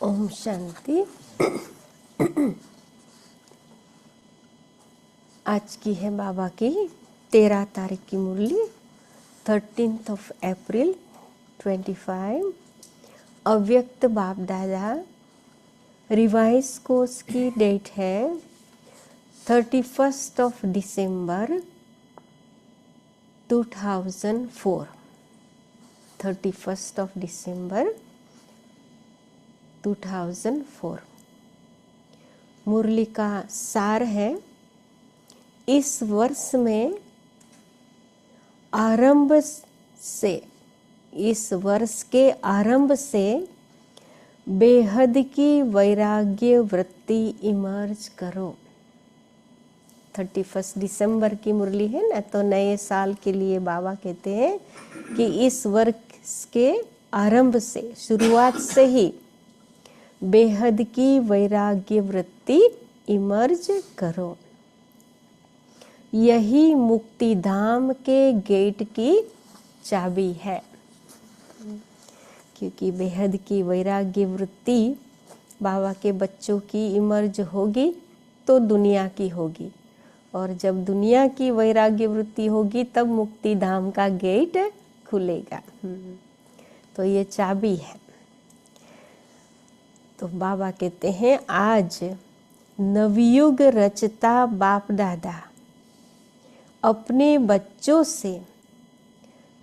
ओम शांति। आज की है बाबा की 13 तारीख की मुरली, 13 अप्रैल 25। अव्यक्त बाप दादा। रिवाइज कोर्स की डेट है 31 दिसंबर 2004। 31 दिसंबर 2004। मुरली का सार है, इस वर्ष में आरंभ से, इस वर्ष के आरंभ से बेहद की वैराग्य वृत्ति इमर्ज करो। 31 दिसंबर की मुरली है ना, तो नए साल के लिए बाबा कहते हैं कि इस वर्ष के आरंभ से, शुरुआत से ही बेहद की वैराग्य वृत्ति इमर्ज करो। यही मुक्ति धाम के गेट की चाबी है, क्योंकि बेहद की वैराग्य वृत्ति बाबा के बच्चों की इमर्ज होगी तो दुनिया की होगी, और जब दुनिया की वैराग्य वृत्ति होगी तब मुक्ति धाम का गेट खुलेगा। तो ये चाबी है। तो बाबा कहते हैं आज नवयुग रचता बाप दादा अपने बच्चों से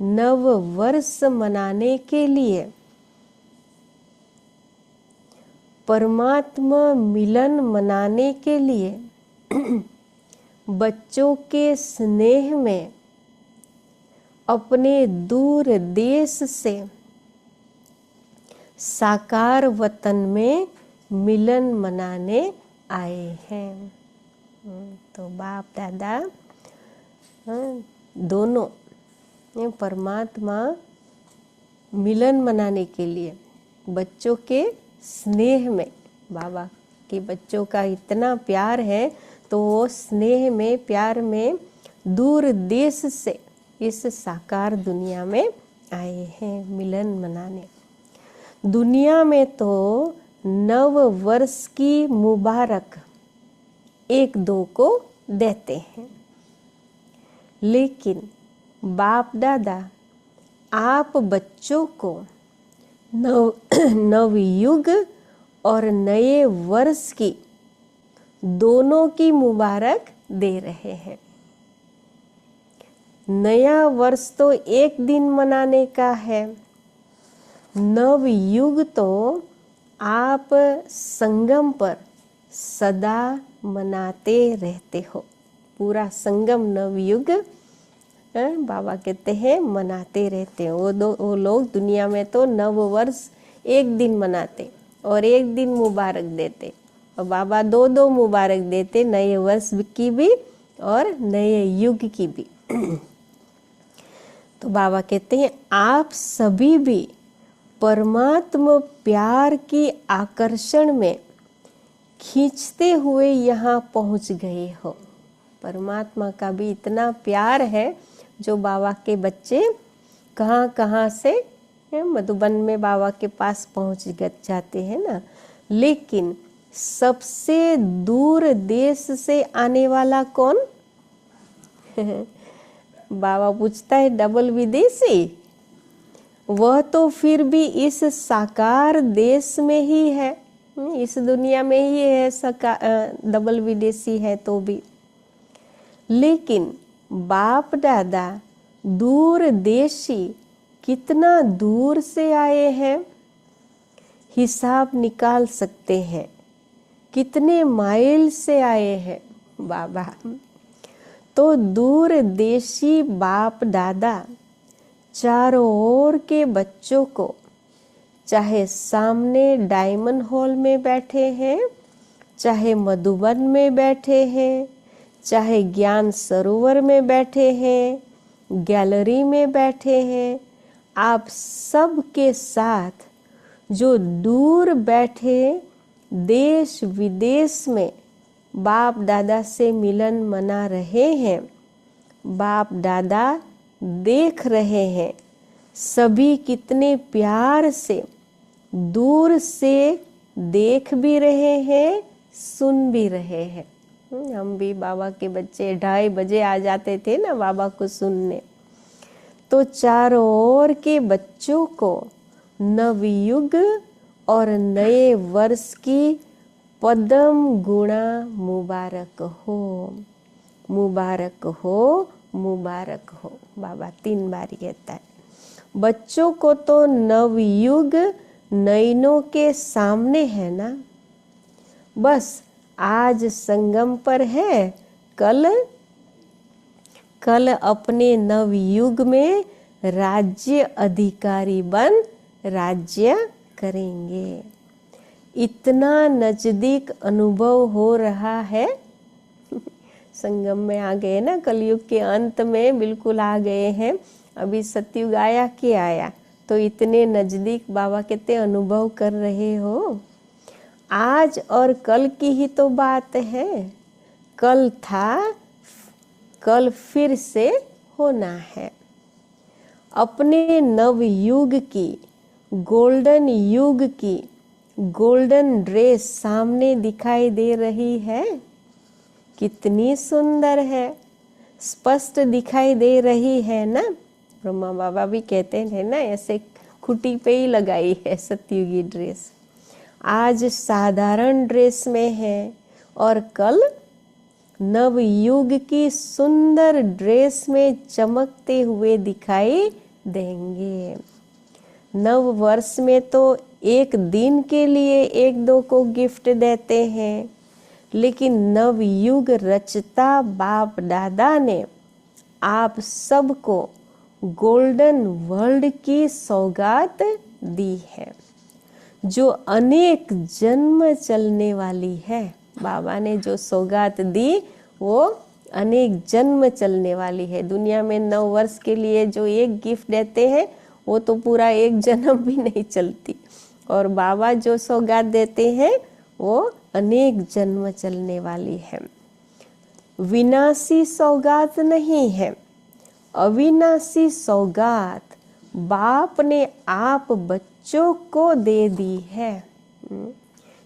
नव वर्ष मनाने के लिए परमात्मा मिलन मनाने के लिए बच्चों के स्नेह में अपने दूर देश से साकार वतन में मिलन मनाने आए हैं। तो बाप दादा दोनों परमात्मा मिलन मनाने के लिए बच्चों के स्नेह में, बाबा के बच्चों का इतना प्यार है तो वो स्नेह में, प्यार में दूर देश से इस साकार दुनिया में आए हैं मिलन मनाने। दुनिया में तो नव वर्ष की मुबारक एक दो को देते हैं, लेकिन बाप दादा आप बच्चों को नव युग और नए वर्ष की दोनों की मुबारक दे रहे हैं। नया वर्ष तो एक दिन मनाने का है, नव युग तो आप संगम पर सदा मनाते रहते हो। पूरा संगम नव युग बाबा कहते हैं मनाते रहते हो। वो लोग दुनिया में तो नव वर्ष एक दिन मनाते और एक दिन मुबारक देते, और बाबा दो दो मुबारक देते, नए वर्ष की भी और नए युग की भी। तो बाबा कहते हैं आप सभी भी परमात्मा प्यार की आकर्षण में खींचते हुए यहाँ पहुँच गए हो। परमात्मा का भी इतना प्यार है जो बाबा के बच्चे कहाँ कहाँ से मधुबन में बाबा के पास पहुँच जाते हैं ना, लेकिन सबसे दूर देश से आने वाला कौन? बाबा पूछता है डबल विदेशी, वह तो फिर भी इस साकार देश में ही है, इस दुनिया में ही है, डबल विदेशी है तो भी। लेकिन बाप दादा दूर देशी कितना दूर से आए हैं, हिसाब निकाल सकते हैं कितने माइल से आए हैं बाबा। तो दूर देशी बाप दादा चारों ओर के बच्चों को, चाहे सामने डायमंड हॉल में बैठे हैं, चाहे मधुबन में बैठे हैं, चाहे ज्ञान सरोवर में बैठे हैं, गैलरी में बैठे हैं, आप सब के साथ जो दूर बैठे देश विदेश में बाप दादा से मिलन मना रहे हैं, बाप दादा देख रहे हैं सभी कितने प्यार से दूर से देख भी रहे हैं, सुन भी रहे हैं। हम भी बाबा के बच्चे 2:30 बजे आ जाते थे ना बाबा को सुनने। तो चारों ओर के बच्चों को नवयुग और नए वर्ष की पदम गुणा मुबारक हो, मुबारक हो, मुबारक हो। बाबा 3 बार कहता है। बच्चों को तो नवयुग नयनों के सामने है ना, बस आज संगम पर है, कल अपने नवयुग में राज्य अधिकारी बन राज्य करेंगे। इतना नजदीक अनुभव हो रहा है। संगम में आ गए ना, कलयुग के अंत में बिल्कुल आ गए हैं। अभी सतयुग आया कि आया, तो इतने नजदीक बाबा कहते अनुभव कर रहे हो। आज और कल की ही तो बात है। कल था, कल फिर से होना है। अपने नवयुग की, गोल्डन युग की गोल्डन ड्रेस सामने दिखाई दे रही है। कितनी सुंदर है, स्पष्ट दिखाई दे रही है ना। ब्रह्मा बाबा भी कहते हैं ना, ऐसे खूंटी पे ही लगाई है सतयुगी ड्रेस। आज साधारण ड्रेस में है और कल नवयुग की सुंदर ड्रेस में चमकते हुए दिखाई देंगे। नव वर्ष में तो एक दिन के लिए 1-2 को गिफ्ट देते हैं, लेकिन नवयुग रचता बाप दादा ने आप सबको गोल्डन वर्ल्ड की सौगात दी है, जो अनेक जन्म चलने वाली है। बाबा ने जो सौगात दी वो अनेक जन्म चलने वाली है। दुनिया में 9 वर्ष के लिए जो एक गिफ्ट देते हैं वो तो पूरा 1 जन्म भी नहीं चलती, और बाबा जो सौगात देते हैं वो अनेक जन्म चलने वाली है। विनाशी सौगात नहीं है, अविनाशी सौगात बाप ने आप बच्चों को दे दी है।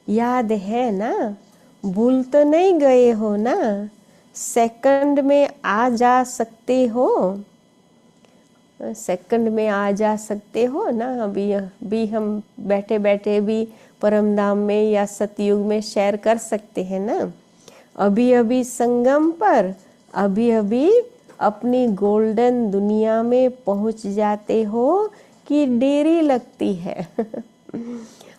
याद है ना, भूल तो नहीं गए हो ना। सेकंड में आ जा सकते हो, सेकंड में आ जा सकते हो ना। अभी हम बैठे बैठे भी परम धाम में या सतयुग में शेयर कर सकते हैं ना। अभी अभी संगम पर, अभी अभी अपनी गोल्डन दुनिया में पहुंच जाते हो कि देरी लगती है।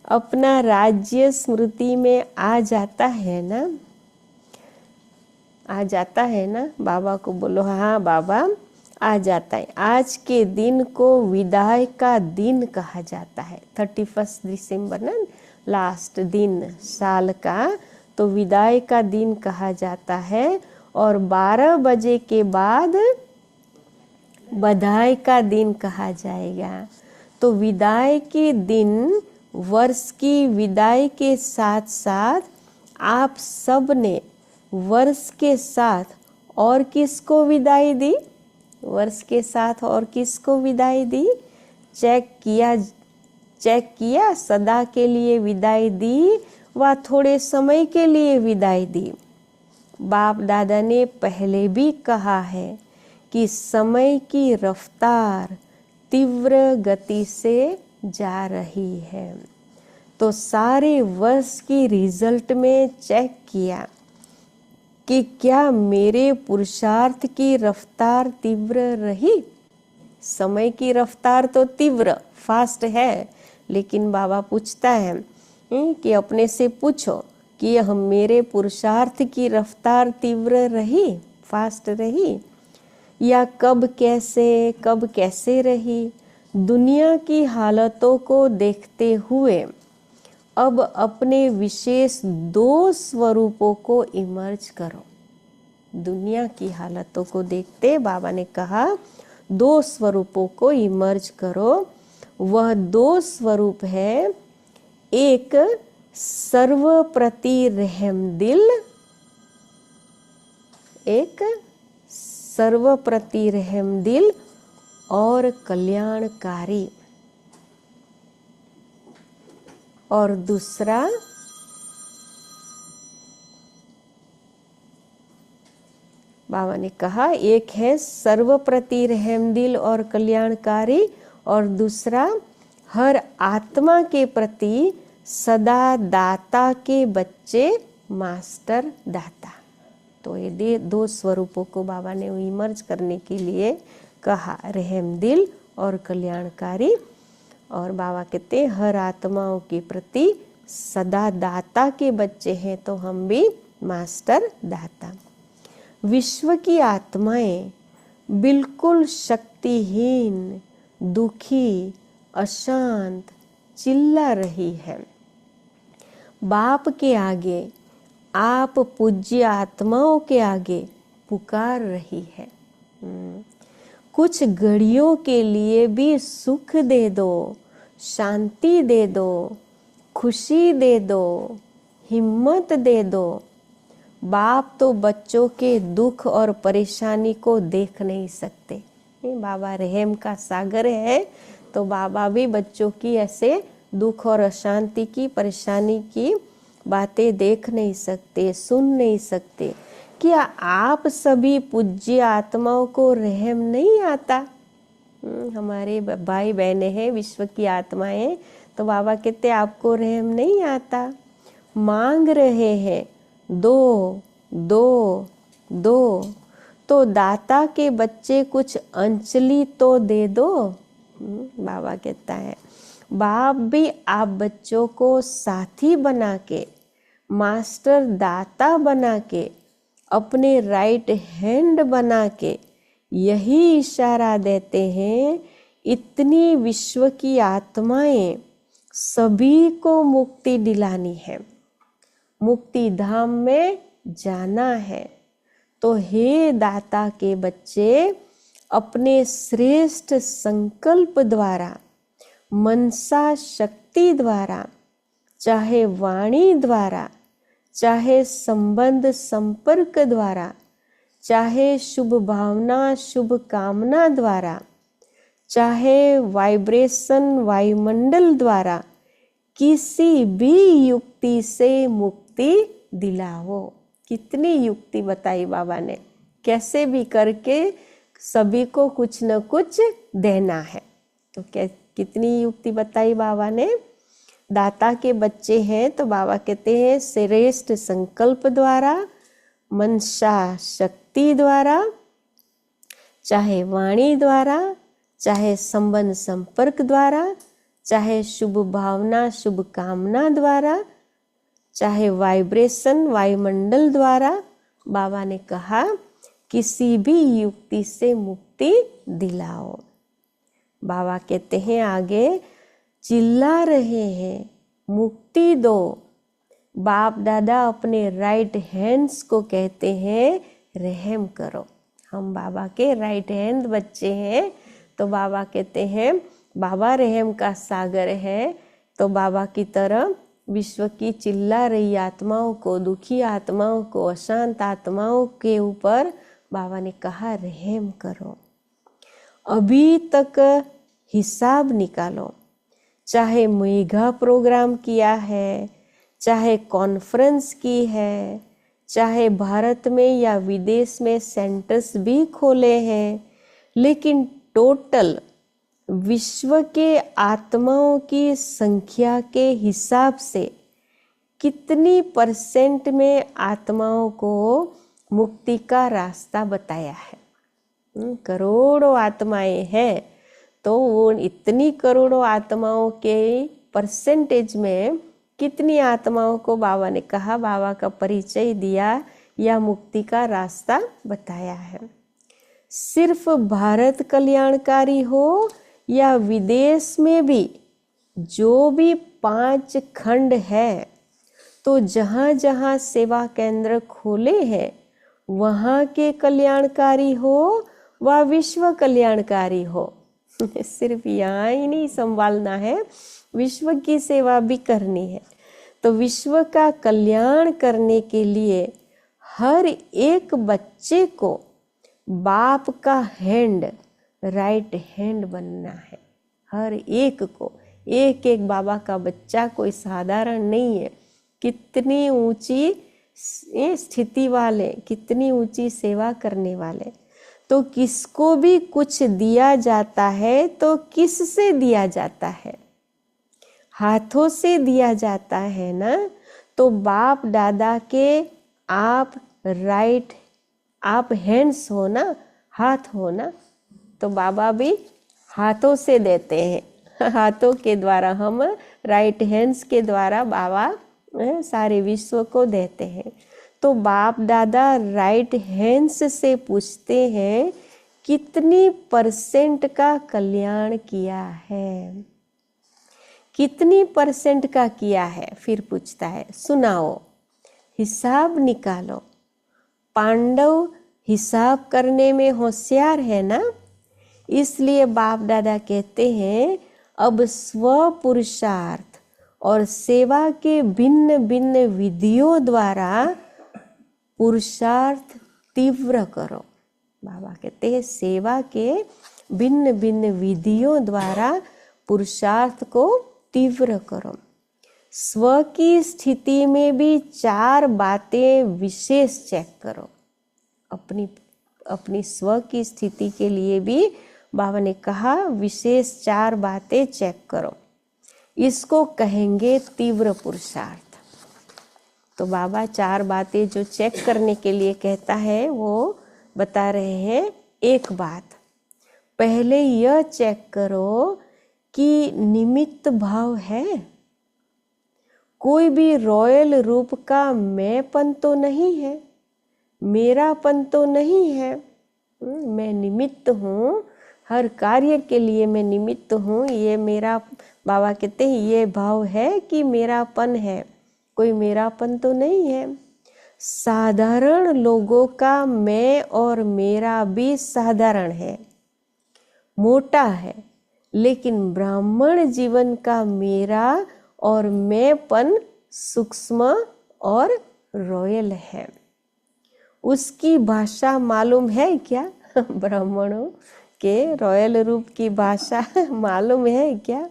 अपना राज्य स्मृति में आ जाता है ना, आ जाता है ना। बाबा को बोलो हाँ बाबा आ जाता है। आज के दिन को विदाई का दिन कहा जाता है। 31 दिसंबर ना, लास्ट दिन साल का, तो विदाई का दिन कहा जाता है। और 12 बजे के बाद बधाई का दिन कहा जाएगा। तो विदाई के दिन, वर्ष की विदाई के साथ साथ आप सब ने वर्ष के साथ और किसको विदाई दी? वर्ष के साथ और किसको विदाई दी? चेक किया सदा के लिए विदाई दी व थोड़े समय के लिए विदाई दी। बाप दादा ने पहले भी कहा है कि समय की रफ्तार तीव्र गति से जा रही है। तो सारे वर्ष की रिजल्ट में चेक किया कि क्या मेरे पुरुषार्थ की रफ्तार तीव्र रही। समय की रफ्तार तो तीव्र फास्ट है, लेकिन बाबा पूछता है कि अपने से पूछो कि हम मेरे पुरुषार्थ की रफ्तार तीव्र रही, फास्ट रही, या कब कैसे रही। दुनिया की हालतों को देखते हुए अब अपने विशेष 2 स्वरूपों को इमर्ज करो। दुनिया की हालतों को देखते बाबा ने कहा 2 स्वरूपों को इमर्ज करो। वह 2 स्वरूप है, एक सर्वप्रति रहमदिल, एक सर्वप्रति रहमदिल और कल्याणकारी, और दूसरा बाबा ने कहा एक है सर्वप्रति रहमदिल और कल्याणकारी, और दूसरा हर आत्मा के प्रति सदा दाता के बच्चे मास्टर दाता। तो ये दो स्वरूपों को बाबा ने इमर्ज करने के लिए कहा, रहमदिल और कल्याणकारी। और बाबा कहते हैं हर आत्माओं के प्रति सदा दाता के बच्चे हैं, तो हम भी मास्टर दाता। विश्व की आत्माएं बिल्कुल शक्तिहीन, दुखी, अशांत चिल्ला रही है। बाप के आगे, आप पूज्य आत्माओं के आगे पुकार रही है। कुछ घड़ियों के लिए भी सुख दे दो, शांति दे दो, खुशी दे दो, हिम्मत दे दो। बाप तो बच्चों के दुख और परेशानी को देख नहीं सकते। बाबा रहम का सागर है, तो बाबा भी बच्चों की ऐसे दुख और अशांति की, परेशानी की बातें देख नहीं सकते, सुन नहीं सकते। क्या आप सभी पूज्य आत्माओं को रहम नहीं आता? हमारे भाई बहनें हैं विश्व की आत्माएं, तो बाबा कहते आपको रहम नहीं आता? मांग रहे हैं दो दो दो, तो दाता के बच्चे कुछ अंजलि तो दे दो। बाबा कहता है बाप भी आप बच्चों को साथी बना के, मास्टर दाता बना के, अपने राइट हैंड बना के यही इशारा देते हैं, इतनी विश्व की आत्माएं सभी को मुक्ति दिलानी है, मुक्ति धाम में जाना है। तो हे दाता के बच्चे, अपने श्रेष्ठ संकल्प द्वारा, मनसा शक्ति द्वारा, चाहे वाणी द्वारा, चाहे संबंध संपर्क द्वारा, चाहे शुभ भावना शुभ कामना द्वारा, चाहे वाइब्रेशन वायुमंडल द्वारा, किसी भी युक्ति से मुक्ति दिलाओ। कितनी युक्ति बताई बाबा ने, कैसे भी करके सभी को कुछ न कुछ देना है। तो कितनी युक्ति बताई बाबा ने। दाता के बच्चे हैं, तो बाबा कहते हैं श्रेष्ठ संकल्प द्वारा, मनसा शक्ति द्वारा, चाहे वाणी द्वारा, चाहे संबंध संपर्क द्वारा, चाहे शुभ भावना शुभ कामना द्वारा, चाहे वाइब्रेशन वायुमंडल द्वारा, बाबा ने कहा किसी भी युक्ति से मुक्ति दिलाओ। बाबा कहते हैं आगे, चिल्ला रहे हैं मुक्ति दो। बाप दादा अपने राइट हैंड्स को कहते हैं रहम करो। हम बाबा के राइट हैंड बच्चे हैं, तो बाबा कहते हैं बाबा रहम का सागर है, तो बाबा की तरह विश्व की चिल्ला रही आत्माओं को, दुखी आत्माओं को, अशांत आत्माओं के ऊपर बाबा ने कहा रहम करो। अभी तक हिसाब निकालो, चाहे मेगा प्रोग्राम किया है, चाहे कॉन्फ्रेंस की है, चाहे भारत में या विदेश में सेंटर्स भी खोले हैं, लेकिन टोटल विश्व के आत्माओं की संख्या के हिसाब से कितनी % में आत्माओं को मुक्ति का रास्ता बताया है। करोड़ों आत्माएं हैं, तो वो इतनी करोड़ों आत्माओं के % में कितनी आत्माओं को बाबा ने कहा, बाबा का परिचय दिया या मुक्ति का रास्ता बताया है। सिर्फ भारत कल्याणकारी हो या विदेश में भी, जो भी 5 खंड है, तो जहाँ जहाँ सेवा केंद्र खोले हैं वहाँ के कल्याणकारी हो व विश्व कल्याणकारी हो। सिर्फ यहाँ ही नहीं संभालना है, विश्व की सेवा भी करनी है। तो विश्व का कल्याण करने के लिए हर एक बच्चे को बाप का हैंड, राइट हैंड बनना है। हर एक को, एक एक बाबा का बच्चा कोई साधारण नहीं है। कितनी ऊंची स्थिति वाले, कितनी ऊंची सेवा करने वाले। तो किसको भी कुछ दिया जाता है तो किससे दिया जाता है? हाथों से दिया जाता है ना। तो बाप दादा के आप राइट, आप हैंड्स हो ना, हाथ हो ना, तो बाबा भी हाथों से देते हैं। हाथों के द्वारा हम, राइट हैंड्स के द्वारा बाबा सारे विश्व को देते हैं। तो बाप दादा राइट हैंड्स से पूछते हैं कितनी % का कल्याण किया है, कितनी % का किया है। फिर पूछता है सुनाओ, हिसाब निकालो। पांडव हिसाब करने में होशियार है ना, इसलिए बाप दादा कहते हैं अब स्व पुरुषार्थ और सेवा के भिन्न भिन्न विधियों द्वारा पुरुषार्थ तीव्र करो। बाबा कहते हैं सेवा के भिन्न भिन्न विधियों द्वारा पुरुषार्थ को तीव्र करो। स्व की स्थिति में भी 4 बातें विशेष चेक करो। अपनी स्व की स्थिति के लिए भी बाबा ने कहा विशेष 4 बातें चेक करो। इसको कहेंगे तीव्र पुरुषार्थ। तो बाबा 4 बातें जो चेक करने के लिए कहता है वो बता रहे हैं। एक बात, पहले यह चेक करो कि निमित्त भाव है। कोई भी रॉयल रूप का मैंपन तो नहीं है, मेरापन तो नहीं है। मैं निमित्त हूँ, हर कार्य के लिए मैं निमित्त हूँ। ये मेरा, बाबा कहते हैं ये भाव है कि मेरापन है, कोई मेरापन तो नहीं है। साधारण लोगों का मैं और मेरा भी साधारण है, मोटा है, लेकिन ब्राह्मण जीवन का मेरा और मैंपन सूक्ष्म और रॉयल है। उसकी भाषा मालूम है क्या? ब्राह्मणों के रॉयल रूप की भाषा मालूम है क्या?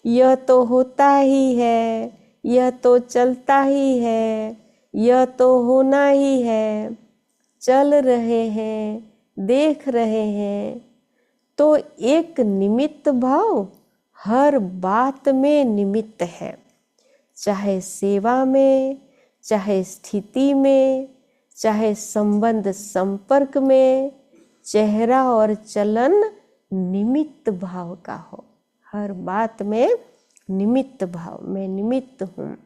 यह तो होता ही है, यह तो चलता ही है, यह तो होना ही है, चल रहे हैं, देख रहे हैं। तो एक निमित्त भाव हर बात में निमित्त है, चाहे सेवा में, चाहे स्थिति में, चाहे संबंध संपर्क में, चेहरा और चलन निमित्त भाव का हो। हर बात में निमित्त भाव, मैं निमित्त हूँ।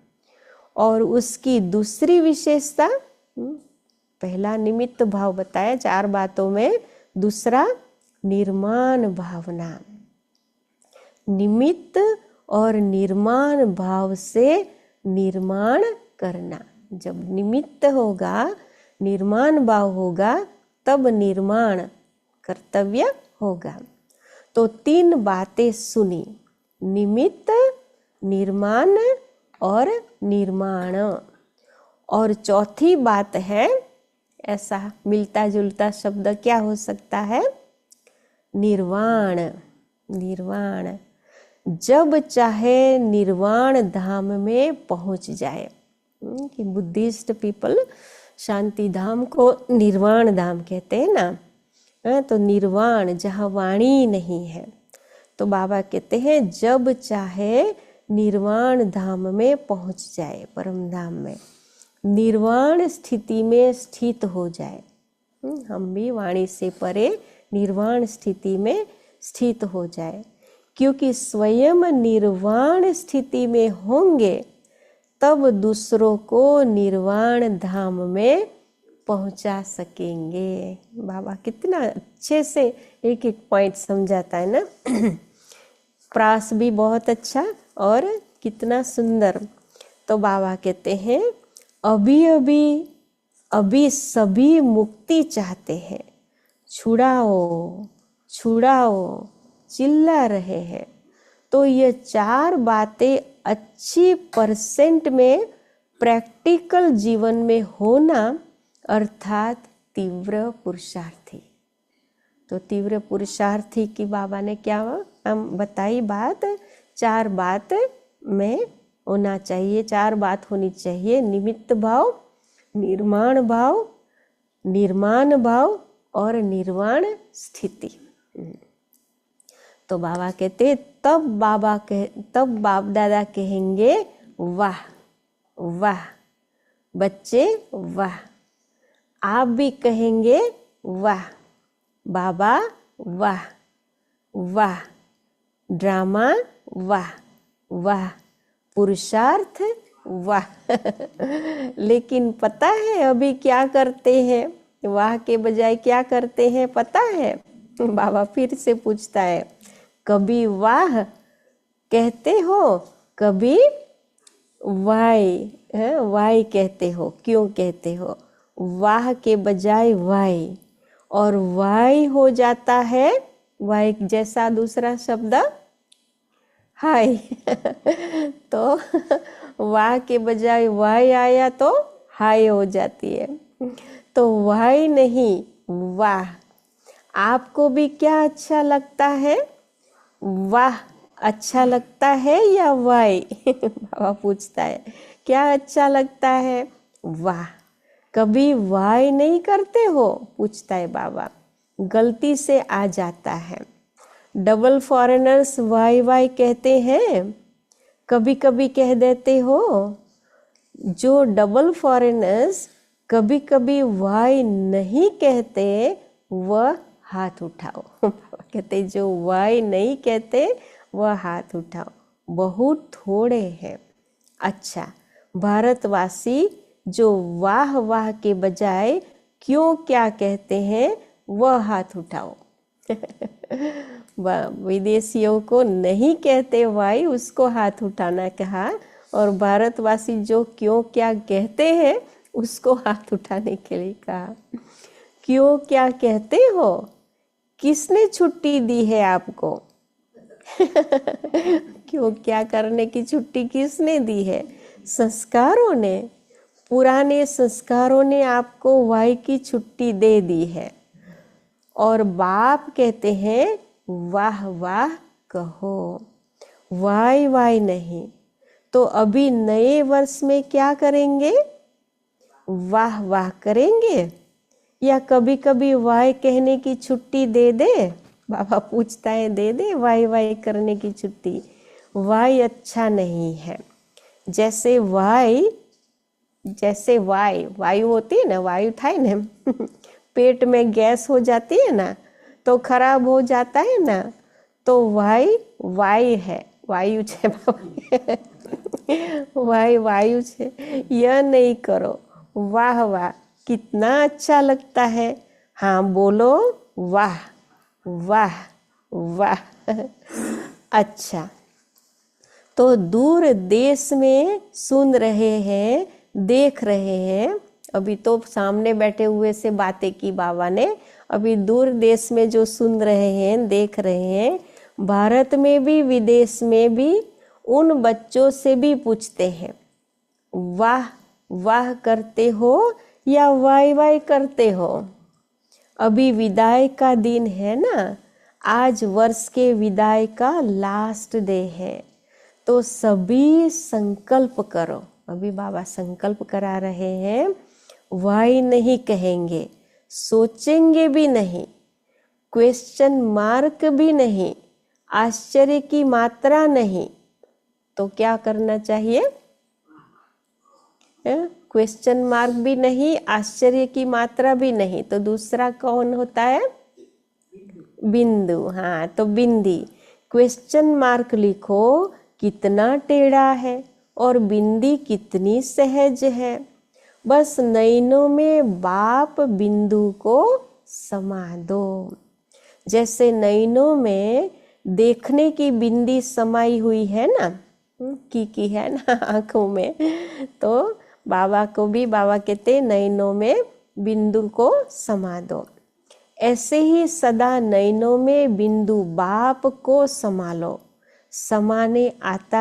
और उसकी दूसरी विशेषता, पहला निमित्त भाव बताया 4 बातों में, दूसरा निर्माण भावना। निमित्त और निर्माण भाव से निर्माण करना। जब निमित्त होगा, निर्माण भाव होगा, तब निर्माण कर्तव्य होगा। तो 3 बातें सुनी, निमित्त, निर्माण और निर्माण। और चौथी बात है, ऐसा मिलता जुलता शब्द क्या हो सकता है? निर्वाण। निर्वाण, जब चाहे निर्वाण धाम में पहुंच जाए। कि बुद्धिस्ट पीपल शांति धाम को निर्वाण धाम कहते हैं ना। तो निर्वाण जहाँ वाणी नहीं है, तो बाबा कहते हैं जब चाहे निर्वाण धाम में पहुंच जाए, परम धाम में निर्वाण स्थिति में स्थित हो जाए। हम भी वाणी से परे निर्वाण स्थिति में स्थित हो जाए, क्योंकि स्वयं निर्वाण स्थिति में होंगे तब दूसरों को निर्वाण धाम में पहुंचा सकेंगे। बाबा कितना अच्छे से एक एक पॉइंट समझाता है ना। प्रास भी बहुत अच्छा और कितना सुंदर। तो बाबा कहते हैं अभी सभी मुक्ति चाहते हैं, छुड़ाओ छुड़ाओ चिल्ला रहे हैं। तो ये 4 बातें अच्छी % में प्रैक्टिकल जीवन में होना, अर्थात तीव्र पुरुषार्थी। तो तीव्र पुरुषार्थी की बाबा ने क्या हम बताई बात, 4 बात में होना चाहिए, 4 बात होनी चाहिए, निमित्त भाव, निर्माण भाव, निर्माण भाव और निर्वाण स्थिति। तो बाबा कहते तब बाप दादा कहेंगे वाह वाह, बच्चे वाह, आप भी कहेंगे वाह बाबा वाह वाह, ड्रामा वाह वाह, पुरुषार्थ वाह। लेकिन पता है अभी क्या करते हैं, वाह के बजाय क्या करते हैं पता है? बाबा फिर से पूछता है, कभी वाह कहते हो, कभी वाई, वाई कहते हो। क्यों कहते हो? वाह के बजाय वाई, और वाई हो जाता है वाई जैसा दूसरा शब्द हाय। तो वाह के बजाय वाई आया तो हाय हो जाती है। तो वाई नहीं, वाह। आपको भी क्या अच्छा लगता है? वाह अच्छा लगता है या वाई? बाबा पूछता है क्या अच्छा लगता है? वाह। कभी वाई नहीं करते हो? पूछता है बाबा। गलती से आ जाता है। डबल फॉरेनर्स वाई वाई कहते हैं, कभी कभी कह देते हो। जो डबल फॉरेनर्स कभी कभी वाई नहीं कहते वह हाथ उठाओ। कहते जो वाई नहीं कहते वह हाथ उठाओ। बहुत थोड़े हैं। अच्छा, भारतवासी जो वाह वाह के बजाय क्यों क्या कहते हैं वह हाथ उठाओ। विदेशियों को नहीं कहते वाई, उसको हाथ उठाना कहा, और भारतवासी जो क्यों क्या कहते हैं उसको हाथ उठाने के लिए कहा। क्यों क्या कहते हो? किसने छुट्टी दी है आपको? क्यों क्या करने की छुट्टी किसने दी है? संस्कारों ने, पुराने संस्कारों ने आपको वाई की छुट्टी दे दी है। और बाप कहते हैं वाह वाह कहो, वाई वाई नहीं। तो अभी नए वर्ष में क्या करेंगे? वाह वाह करेंगे या कभी कभी वाई कहने की छुट्टी दे दे? बाबा पूछता है दे दे वाई वाई करने की छुट्टी? वाई अच्छा नहीं है। जैसे वाई, जैसे वायु होती है ना, वायु था ना, पेट में गैस हो जाती है ना तो खराब हो जाता है ना, तो वाई है, वायु छे। वायु छे। यह नहीं करो। वाह वाह कितना अच्छा लगता है। हाँ बोलो वाह वाह वाह। अच्छा, तो दूर देश में सुन रहे हैं, देख रहे हैं। अभी तो सामने बैठे हुए से बातें की बाबा ने, अभी दूर देश में जो सुन रहे हैं, देख रहे हैं, भारत में भी विदेश में भी उन बच्चों से भी पूछते हैं वाह वाह करते हो या वाई वाई करते हो? अभी विदाई का दिन है ना, आज वर्ष के विदाई का लास्ट डे है, तो सभी संकल्प करो। अभी बाबा संकल्प करा रहे हैं, वाई नहीं कहेंगे, सोचेंगे भी नहीं, क्वेश्चन मार्क भी नहीं, आश्चर्य की मात्रा नहीं। तो क्या करना चाहिए? क्वेश्चन मार्क भी नहीं, आश्चर्य की मात्रा भी नहीं, तो दूसरा कौन होता है? बिंदु। हाँ, तो बिंदी। क्वेश्चन मार्क लिखो कितना टेढ़ा है और बिंदी कितनी सहज है। बस नैनों में बाप बिंदु को समा दो। जैसे नैनों में देखने की बिंदी समाई हुई है ना, की है ना आंखों में, तो बाबा को भी बाबा कहते नैनों में बिंदु को समा दो। ऐसे ही सदा नैनों में बिंदु बाप को संभालो। समाने आता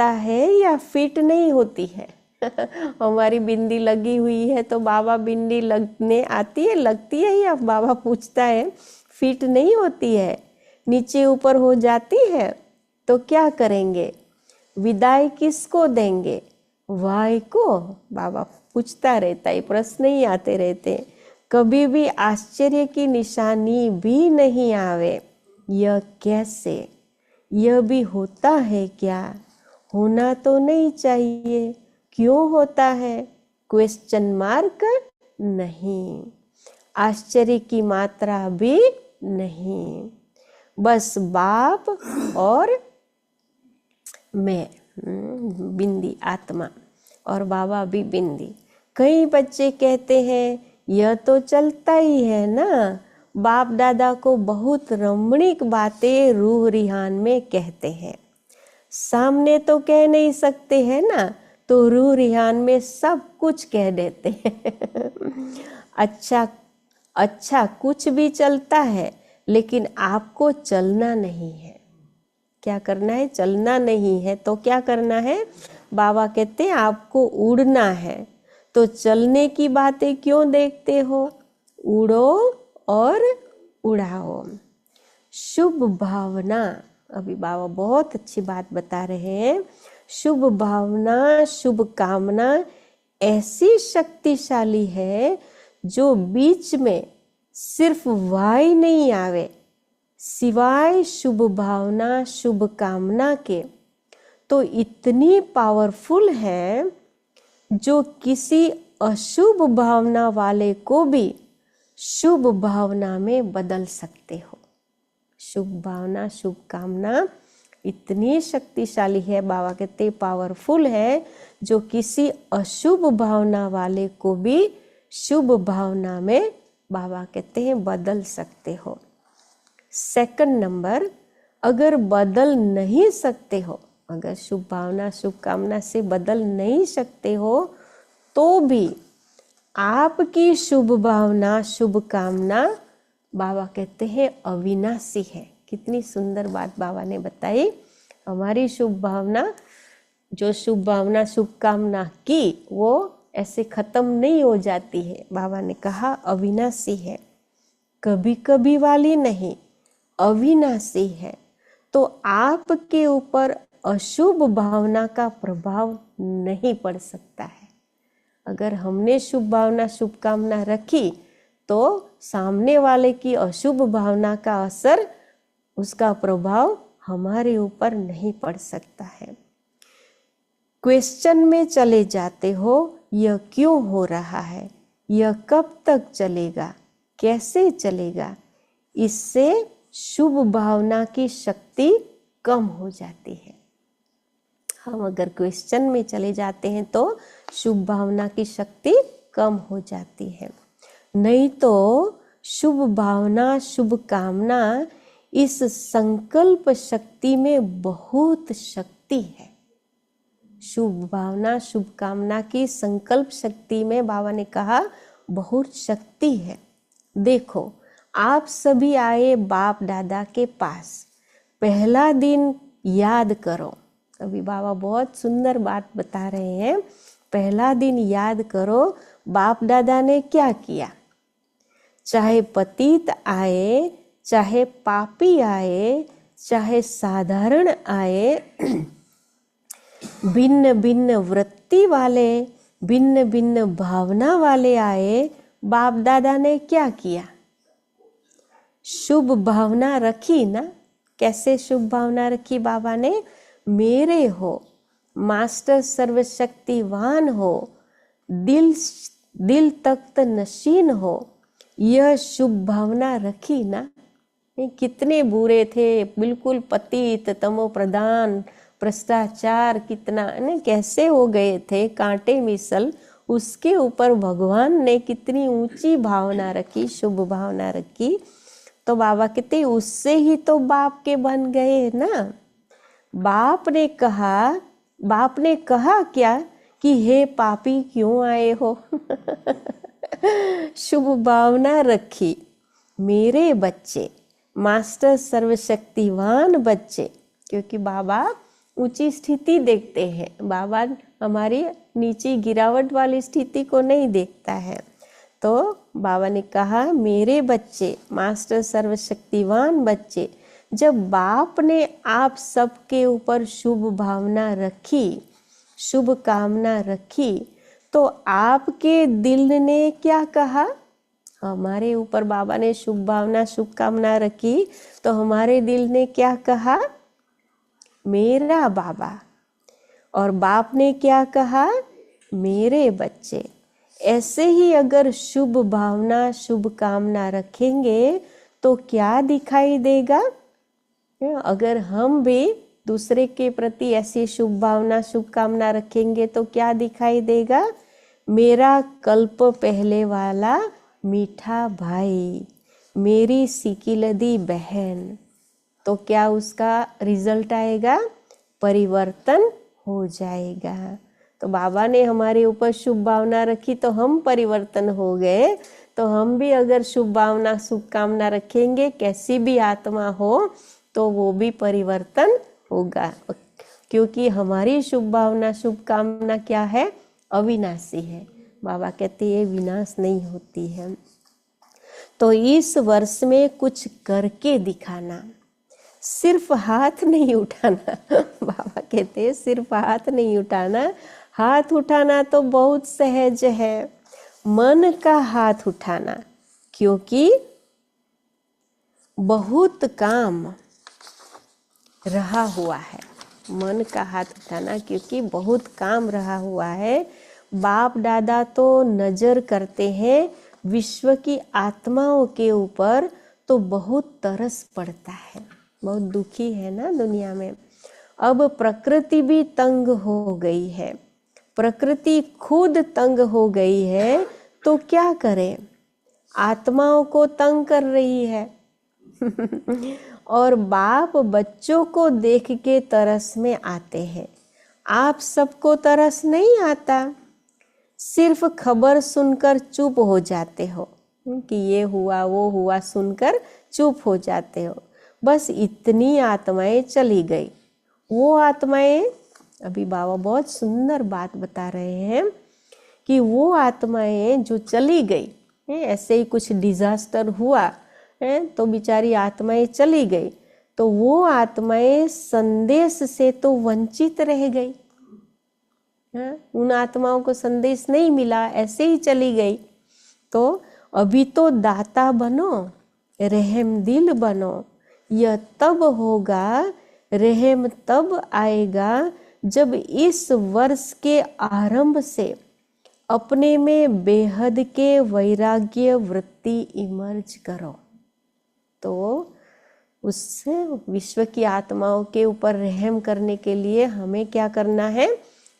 है या फिट नहीं होती है? हमारी बिंदी लगी हुई है तो बाबा बिंदी लगने आती है, लगती है या बाबा पूछता है, फिट नहीं होती है, नीचे ऊपर हो जाती है तो क्या करेंगे, विदाई किसको देंगे, वाई को। बाबा पूछता रहता है, प्रश्न ही आते रहते। कभी भी आश्चर्य की निशानी भी नहीं आवे, यह कैसे, यह भी होता है क्या, होना तो नहीं चाहिए, क्यों होता है, क्वेश्चन मार्क नहीं, आश्चर्य की मात्रा भी नहीं, बस बाप और मैं, बिंदी आत्मा, और बाबा भी बिंदी। कई बच्चे कहते हैं यह तो चलता ही है ना, बाप दादा को बहुत रमणीक बातें रूह रिहान में कहते हैं, सामने तो कह नहीं सकते हैं ना, तो रूह रिहान में सब कुछ कह देते हैं। अच्छा कुछ भी चलता है, लेकिन आपको चलना नहीं है। क्या करना है, चलना नहीं है तो क्या करना है, बाबा कहते हैं आपको उड़ना है, तो चलने की बातें क्यों देखते हो, उड़ो और उड़ाओ। शुभ भावना, अभी बाबा बहुत अच्छी बात बता रहे हैं, शुभ भावना, शुभ कामना ऐसी शक्तिशाली है जो बीच में सिर्फ वाई नहीं आवे, सिवाय शुभ भावना शुभ कामना के, तो इतनी पावरफुल है जो किसी अशुभ भावना वाले को भी शुभ भावना में बदल सकते हो। शुभ भावना शुभ कामना इतनी शक्तिशाली है, बाबा कहते पावरफुल है, जो किसी अशुभ भावना वाले को भी शुभ भावना में बाबा कहते हैं बदल सकते हो। सेकंड नंबर, अगर बदल नहीं सकते हो, अगर शुभ भावना शुभ कामना से बदल नहीं सकते हो, तो भी आपकी शुभ भावना शुभ कामना बाबा कहते हैं अविनाशी है। कितनी सुंदर बात बाबा ने बताई, हमारी शुभ भावना, जो शुभ भावना शुभ कामना की वो ऐसे खत्म नहीं हो जाती है, बाबा ने कहा अविनाशी है, कभी कभी वाली नहीं, अविनाशी है। तो आपके ऊपर अशुभ भावना का प्रभाव नहीं पड़ सकता है। अगर हमने शुभ भावना शुभ कामना रखी तो सामने वाले की अशुभ भावना का असर, उसका प्रभाव हमारे ऊपर नहीं पड़ सकता है। क्वेश्चन में चले जाते हो, यह क्यों हो रहा है, यह कब तक चलेगा, कैसे चलेगा, इससे शुभ भावना की शक्ति कम हो जाती है। हम अगर क्वेश्चन में चले जाते हैं तो शुभ भावना की शक्ति कम हो जाती है। नहीं तो शुभ भावना शुभ कामना, इस संकल्प शक्ति में बहुत शक्ति है। शुभ भावना शुभ कामना की संकल्प शक्ति में बाबा ने कहा बहुत शक्ति है। देखो, आप सभी आए बाप दादा के पास, पहला दिन याद करो। अभी बाबा बहुत सुंदर बात बता रहे हैं, पहला दिन याद करो बाप दादा ने क्या किया। चाहे पतित आए, चाहे पापी आए, चाहे साधारण आए, भिन्न भिन्न वृत्ति वाले, भिन्न भिन्न भावना वाले आए, बाप दादा ने क्या किया, शुभ भावना रखी ना। कैसे शुभ भावना रखी बाबा ने, मेरे हो, मास्टर सर्वशक्तिवान हो, दिल तख्त नशीन हो, यह शुभ भावना रखी ना। कितने बुरे थे, बिल्कुल पतित तमो प्रधान, भ्रष्टाचार कितना कैसे हो गए थे, कांटे मिसल, उसके ऊपर भगवान ने कितनी ऊंची भावना रखी, शुभ भावना रखी। तो बाबा कहते उससे ही तो बाप के बन गए ना। बाप ने कहा क्या कि हे पापी क्यों आए हो। शुभ भावना रखी, मेरे बच्चे, मास्टर सर्वशक्तिवान बच्चे, क्योंकि बाबा ऊंची स्थिति देखते हैं, बाबा हमारी नीचे गिरावट वाली स्थिति को नहीं देखता है। तो बाबा ने कहा, मेरे बच्चे, मास्टर सर्वशक्तिवान बच्चे, जब बाप ने आप सबके ऊपर शुभ भावना रखी, शुभ कामना रखी, तो आपके दिल ने क्या कहा? हमारे ऊपर बाबा ने शुभ भावना, शुभ कामना रखी, तो हमारे दिल ने क्या कहा? मेरा बाबा। और बाप ने क्या कहा? मेरे बच्चे। ऐसे ही अगर शुभ भावना, शुभ कामना रखेंगे तो क्या दिखाई देगा? अगर हम भी दूसरे के प्रति ऐसी शुभ भावना, शुभ कामना रखेंगे तो क्या दिखाई देगा? मेरा कल्प पहले वाला मीठा भाई, मेरी सिकिलदी बहन। तो क्या उसका रिजल्ट आएगा? परिवर्तन हो जाएगा। तो बाबा ने हमारे ऊपर शुभ भावना रखी तो हम परिवर्तन हो गए। तो हम भी अगर शुभ भावना, शुभ कामना रखेंगे, कैसी भी आत्मा हो, तो वो भी परिवर्तन होगा, क्योंकि हमारी शुभ भावना, शुभ कामना क्या है? अविनाशी है। बाबा कहते हैं विनाश नहीं होती है। तो इस वर्ष में कुछ करके दिखाना, सिर्फ हाथ नहीं उठाना। बाबा कहते हैं सिर्फ हाथ नहीं उठाना। हाथ उठाना तो बहुत सहज है, मन का हाथ उठाना, क्योंकि बहुत काम रहा हुआ है। मन का हाथ उठाना क्योंकि बहुत काम रहा हुआ है। बाप दादा तो नजर करते हैं विश्व की आत्माओं के ऊपर, तो बहुत तरस पड़ता है, बहुत दुखी है ना दुनिया में। अब प्रकृति भी तंग हो गई है, प्रकृति खुद तंग हो गई है, तो क्या करें? आत्माओं को तंग कर रही है। और बाप बच्चों को देख के तरस में आते हैं। आप सबको तरस नहीं आता, सिर्फ खबर सुनकर चुप हो जाते हो कि ये हुआ वो हुआ, सुनकर चुप हो जाते हो। बस इतनी आत्माएं चली गई। वो आत्माएं, अभी बाबा बहुत सुंदर बात बता रहे हैं कि वो आत्माएं जो चली गई, ऐसे ही कुछ डिजास्टर हुआ तो बेचारी आत्माएं चली गई, तो वो आत्माएं संदेश से तो वंचित रह गई। उन आत्माओं को संदेश नहीं मिला, ऐसे ही चली गई। तो अभी तो दाता बनो, रहम दिल बनो। यह तब होगा, रहम तब आएगा जब इस वर्ष के आरंभ से अपने में बेहद के वैराग्य वृत्ति इमर्ज करो। तो उससे विश्व की आत्माओं के ऊपर रहम करने के लिए हमें क्या करना है?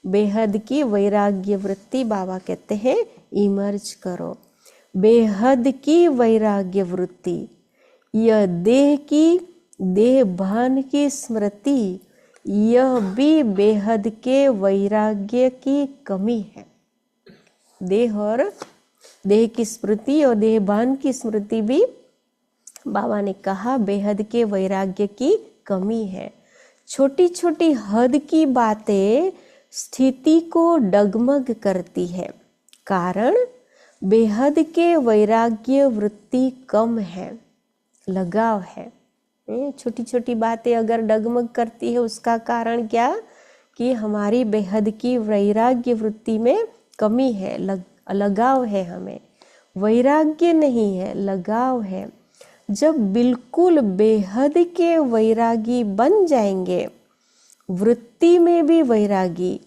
बेहद की वैराग्य वृत्ति, बाबा कहते हैं इमर्ज करो। बेहद की वैराग्य वृत्ति, यह देह की, देह भान की स्मृति, यह भी बेहद के वैराग्य की कमी है। देह और देह की स्मृति और देह भान की स्मृति भी बाबा ने कहा बेहद के वैराग्य की कमी है। छोटी छोटी हद की बातें स्थिति को डगमग करती है, कारण बेहद के वैराग्य वृत्ति कम है, लगाव है। छोटी छोटी बातें अगर डगमग करती है, उसका कारण क्या? कि हमारी बेहद की वैराग्य वृत्ति में कमी है, लगाव है। हमें वैराग्य नहीं है, लगाव है। जब बिल्कुल बेहद के वैरागी बन जाएंगे, वृत्ति में भी वैरागी,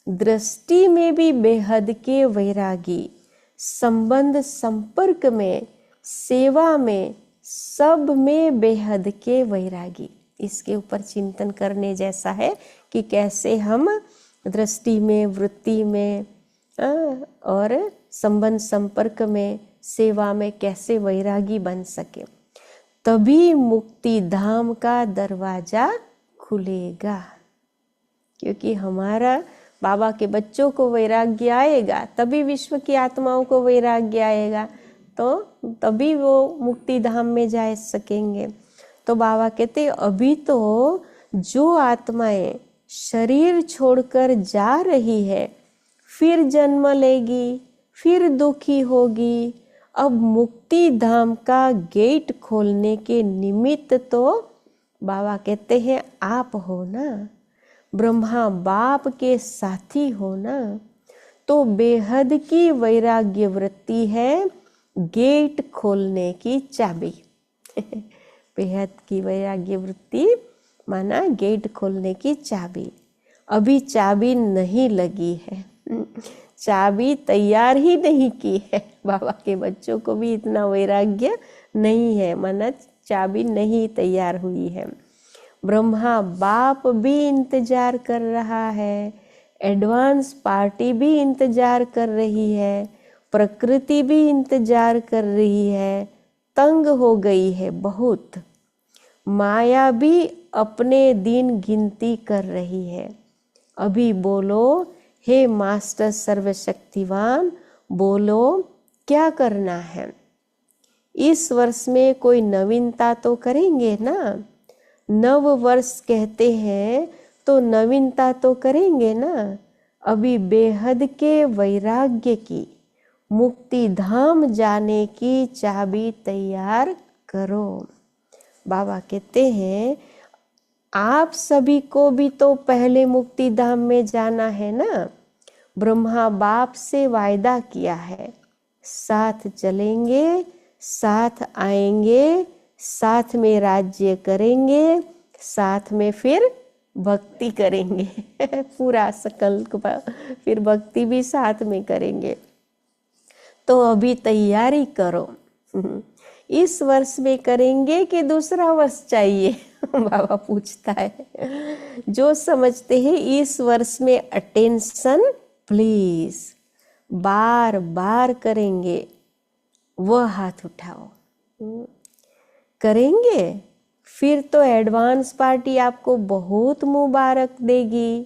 दृष्टि में भी बेहद के वैरागी, संबंध संपर्क में, सेवा में, सब में बेहद के वैरागी। इसके ऊपर चिंतन करने जैसा है कि कैसे हम दृष्टि में, वृत्ति में और संबंध संपर्क में, सेवा में कैसे वैरागी बन सके। तभी मुक्ति धाम का दरवाजा खुलेगा, क्योंकि हमारा बाबा के बच्चों को वैराग्य आएगा, तभी विश्व की आत्माओं को वैराग्य आएगा, तो तभी वो मुक्ति धाम में जा सकेंगे। तो बाबा कहते अभी तो जो आत्माएं शरीर छोड़कर जा रही है, फिर जन्म लेगी, फिर दुखी होगी। अब मुक्ति धाम का गेट खोलने के निमित्त तो बाबा कहते हैं आप हो ना, ब्रह्मा बाप के साथी हो ना। तो बेहद की वैराग्य वृत्ति है गेट खोलने की चाबी। बेहद की वैराग्य वृत्ति माना गेट खोलने की चाबी। अभी चाबी नहीं लगी है, चाबी तैयार ही नहीं की है। बाबा के बच्चों को भी इतना वैराग्य नहीं है, माना चाबी नहीं तैयार हुई है। ब्रह्मा बाप भी इंतजार कर रहा है, एडवांस पार्टी भी इंतजार कर रही है, प्रकृति भी इंतजार कर रही है, तंग हो गई है बहुत। माया भी अपने दिन गिनती कर रही है। अभी बोलो हे मास्टर सर्वशक्तिवान, बोलो क्या करना है। इस वर्ष में कोई नवीनता तो करेंगे ना, नव वर्ष कहते हैं तो नवीनता तो करेंगे ना। अभी बेहद के वैराग्य की, मुक्ति धाम जाने की चाबी तैयार करो। बाबा कहते हैं आप सभी को भी तो पहले मुक्ति धाम में जाना है ना। ब्रह्मा बाप से वायदा किया है, साथ चलेंगे, साथ आएंगे, साथ में राज्य करेंगे, साथ में फिर भक्ति करेंगे। पूरा संकल्प, फिर भक्ति भी साथ में करेंगे। तो अभी तैयारी करो। इस वर्ष में करेंगे कि दूसरा वर्ष चाहिए? बाबा पूछता है। जो समझते हैं इस वर्ष में अटेंशन प्लीज, बार बार करेंगे, वह हाथ उठाओ। करेंगे फिर तो एडवांस पार्टी आपको बहुत मुबारक देगी।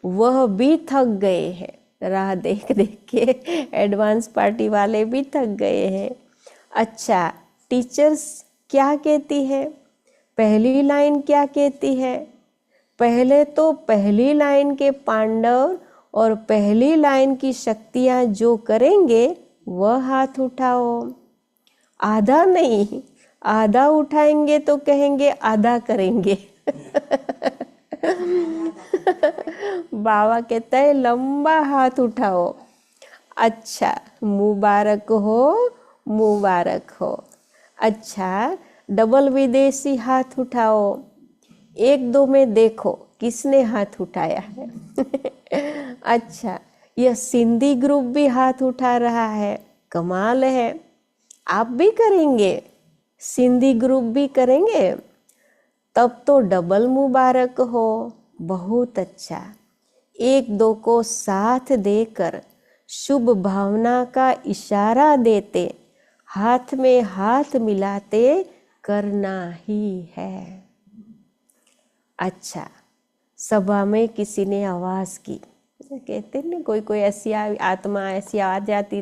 वह भी थक गए हैं, राह देख देख के एडवांस पार्टी वाले भी थक गए हैं। अच्छा, टीचर्स क्या कहती है, पहली लाइन क्या कहती है? पहले तो पहली लाइन के पांडव और पहली लाइन की शक्तियां जो करेंगे वह हाथ उठाओ। आधा नहीं, आधा उठाएंगे तो कहेंगे आधा करेंगे। बाबा कहता है लंबा हाथ उठाओ। अच्छा, मुबारक हो, मुबारक हो। अच्छा, डबल विदेशी हाथ उठाओ। एक दो में देखो किसने हाथ उठाया है। अच्छा, यह सिंधी ग्रुप भी हाथ उठा रहा है, कमाल है। आप भी करेंगे, सिंधी ग्रुप भी करेंगे, तब तो डबल मुबारक हो। बहुत अच्छा। एक दो को साथ देकर शुभ भावना का इशारा देते, हाथ में हाथ मिलाते करना ही है। अच्छा, सभा में किसी ने आवाज की, कहते ना कोई कोई ऐसी आत्मा ऐसी आ जाती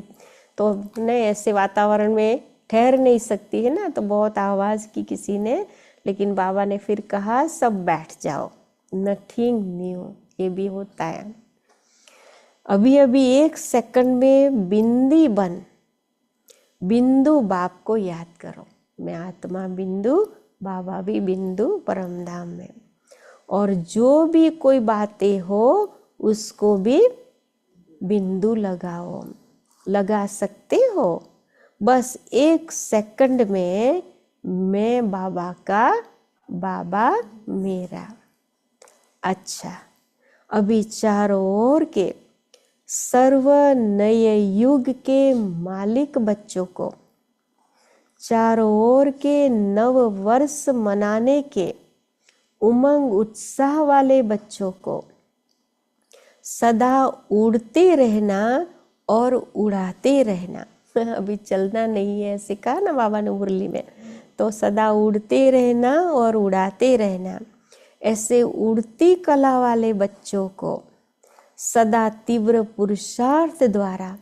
तो नहीं, ऐसे वातावरण में ठहर नहीं सकती है ना, तो बहुत आवाज की किसी ने, लेकिन बाबा ने फिर कहा सब बैठ जाओ, नथिंग न्यू। ये भी होता है। अभी अभी 1 सेकंड में बिंदी बन बिंदु बाप को याद करो। मैं आत्मा बिंदु, बाबा भी बिंदु परमधाम में। और जो भी कोई बातें हो उसको भी बिंदु लगाओ, लगा सकते हो। बस 1 सेकंड में मैं बाबा का, बाबा मेरा। अच्छा, अभी चारों ओर के सर्व नए युग के मालिक बच्चों को, चारों ओर के नव वर्ष मनाने के उमंग उत्साह वाले बच्चों को सदा उड़ते रहना और उड़ाते रहना। अभी चलना नहीं है, ऐसे कहा ना बाबा ने मुरली में, तो सदा उड़ते रहना और उड़ाते रहना। ऐसे उड़ती कला वाले बच्चों को सदा तीव्र पुरुषार्थ द्वारा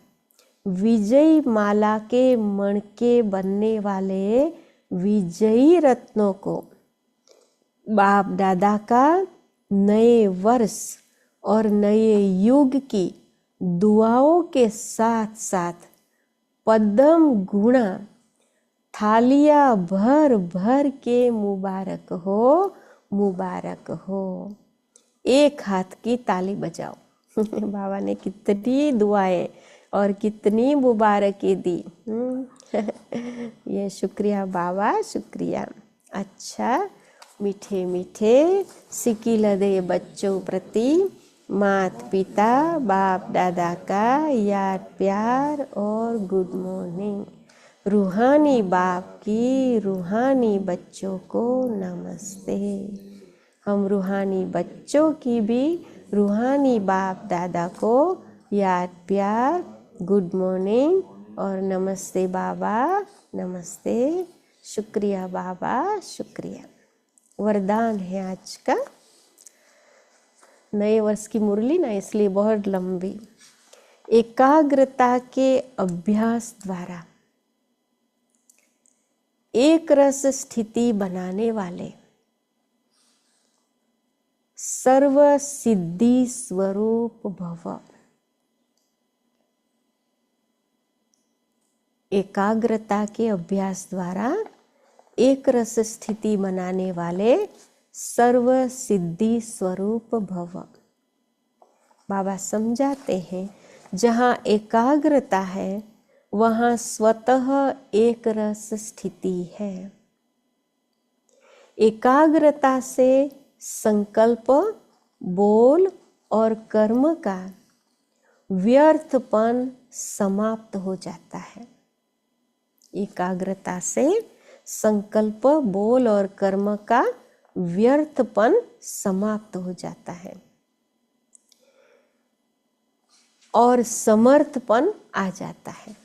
विजयी माला के मणके बनने वाले विजयी रत्नों को बाप दादा का नए वर्ष और नए युग की दुआओं के साथ साथ पद्म गुणा थालियां भर भर के मुबारक हो, मुबारक हो। एक हाथ की ताली बजाओ। बाबा ने कितनी दुआएं और कितनी मुबारकें दी। ये शुक्रिया बाबा, शुक्रिया। अच्छा, मीठे मीठे सिकिलदे बच्चों प्रति माता पिता बाप दादा का याद प्यार और गुड मॉर्निंग। रूहानी बाप की रूहानी बच्चों को नमस्ते। हम रूहानी बच्चों की भी रूहानी बाप दादा को याद प्यार, गुड मॉर्निंग और नमस्ते बाबा, नमस्ते। शुक्रिया बाबा, शुक्रिया। वरदान है आज का। नए वर्ष की मुरली ना, इसलिए बहुत लंबी। एकाग्रता के अभ्यास द्वारा एक रस स्थिति बनाने वाले सर्व सिद्धि स्वरूप भव। एकाग्रता के अभ्यास द्वारा एक रस स्थिति बनाने वाले सर्व सिद्धि स्वरूप भव। बाबा समझाते हैं, जहाँ एकाग्रता है वहाँ स्वतः एक रस स्थिति है। एकाग्रता से संकल्प, बोल और कर्म का व्यर्थपन समाप्त हो जाता है। एकाग्रता से संकल्प, बोल और कर्म का व्यर्थपन समाप्त हो जाता है और समर्थपन आ जाता है।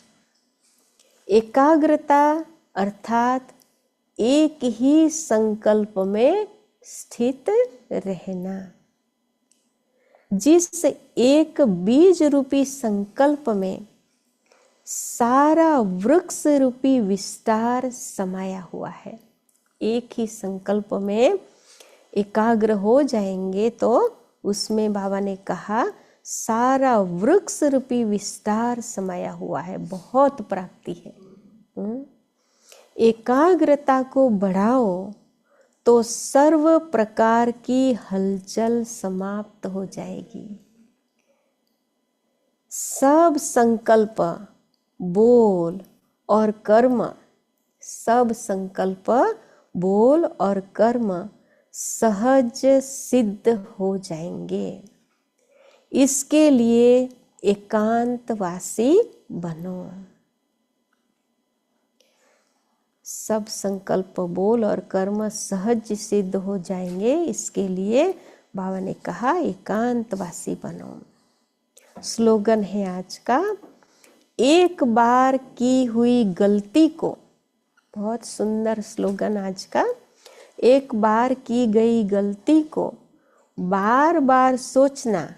एकाग्रता अर्थात एक ही संकल्प में स्थित रहना। जिस एक बीज रूपी संकल्प में सारा वृक्ष रूपी विस्तार समाया हुआ है। एक ही संकल्प में एकाग्र हो जाएंगे तो उसमें बाबा ने कहा सारा वृक्ष रूपी विस्तार समाया हुआ है, बहुत प्राप्ति है। एकाग्रता को बढ़ाओ तो सर्व प्रकार की हलचल समाप्त हो जाएगी। सब संकल्प, बोल और कर्म, सब संकल्प, बोल और कर्म सहज सिद्ध हो जाएंगे। इसके लिए एकांतवासी बनो। सब संकल्प, बोल और कर्म सहज सिद्ध हो जाएंगे, इसके लिए बाबा ने कहा एकांतवासी बनो। स्लोगन है आज का, एक बार की हुई गलती को, बहुत सुंदर स्लोगन आज का, एक बार की गई गलती को बार बार सोचना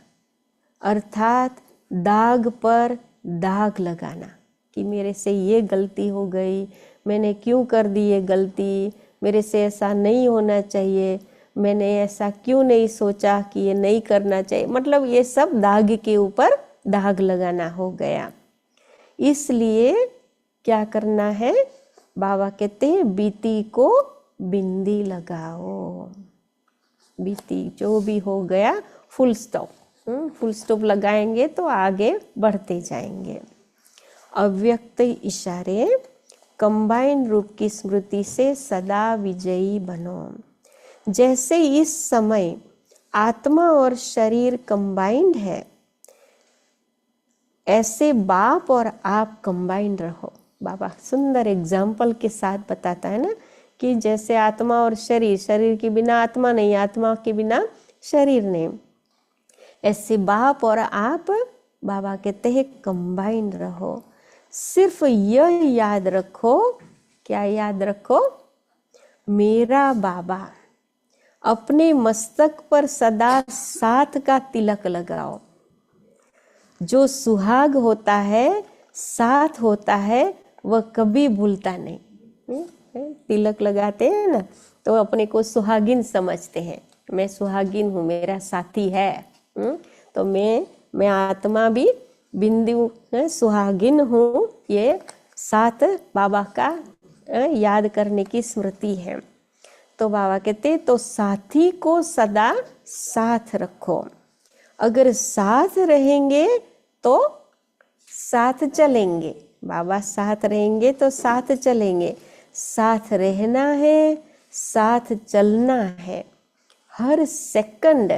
अर्थात दाग पर दाग लगाना कि मेरे से ये गलती हो गई, मैंने क्यों कर दी ये गलती, मेरे से ऐसा नहीं होना चाहिए, मैंने ऐसा क्यों नहीं सोचा कि ये नहीं करना चाहिए। मतलब ये सब दाग के ऊपर दाग लगाना हो गया। इसलिए क्या करना है, बाबा कहते हैं बीती को बिंदी लगाओ। बीती जो भी हो गया फुल स्टॉप, फुल स्टॉप लगाएंगे तो आगे बढ़ते जाएंगे। अव्यक्त इशारे कंबाइन रूप की स्मृति से सदा विजयी बनो। जैसे इस समय आत्मा और शरीर कंबाइंड है, ऐसे बाप और आप कंबाइंड रहो। बाबा सुंदर एग्जाम्पल के साथ बताता है ना कि जैसे आत्मा और शरीर, शरीर के बिना आत्मा नहीं, आत्मा के बिना शरीर नहीं, ऐसे बाप और आप, बाबा कहते हैं कंबाइंड रहो। सिर्फ यह याद रखो, क्या याद रखो, मेरा बाबा। अपने मस्तक पर सदा साथ का तिलक लगाओ। जो सुहाग होता है, साथ होता है, वह कभी भूलता नहीं। तिलक लगाते हैं ना तो अपने को सुहागिन समझते हैं, मैं सुहागिन हूँ, मेरा साथी है। तो मैं आत्मा भी बिंदु सुहागिन हूँ, ये साथ बाबा का याद करने की स्मृति है। तो बाबा कहते तो साथी को सदा साथ रखो। अगर साथ रहेंगे तो साथ चलेंगे, बाबा साथ रहेंगे तो साथ चलेंगे। साथ रहना है, साथ चलना है। हर सेकंड,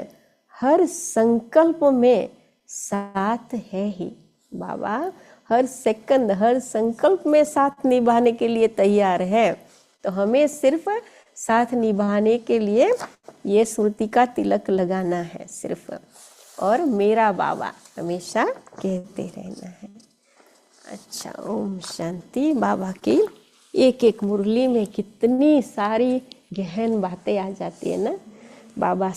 हर संकल्प में साथ है ही। बाबा हर सेकंड, हर संकल्प में साथ निभाने के लिए तैयार है। तो हमें सिर्फ साथ निभाने के लिए ये स्मृति का तिलक लगाना है सिर्फ, और मेरा बाबा हमेशा कहते रहना है। अच्छा, ओम शांति। बाबा की एक एक मुरली में कितनी सारी गहन बातें आ जाती है ना। बाबा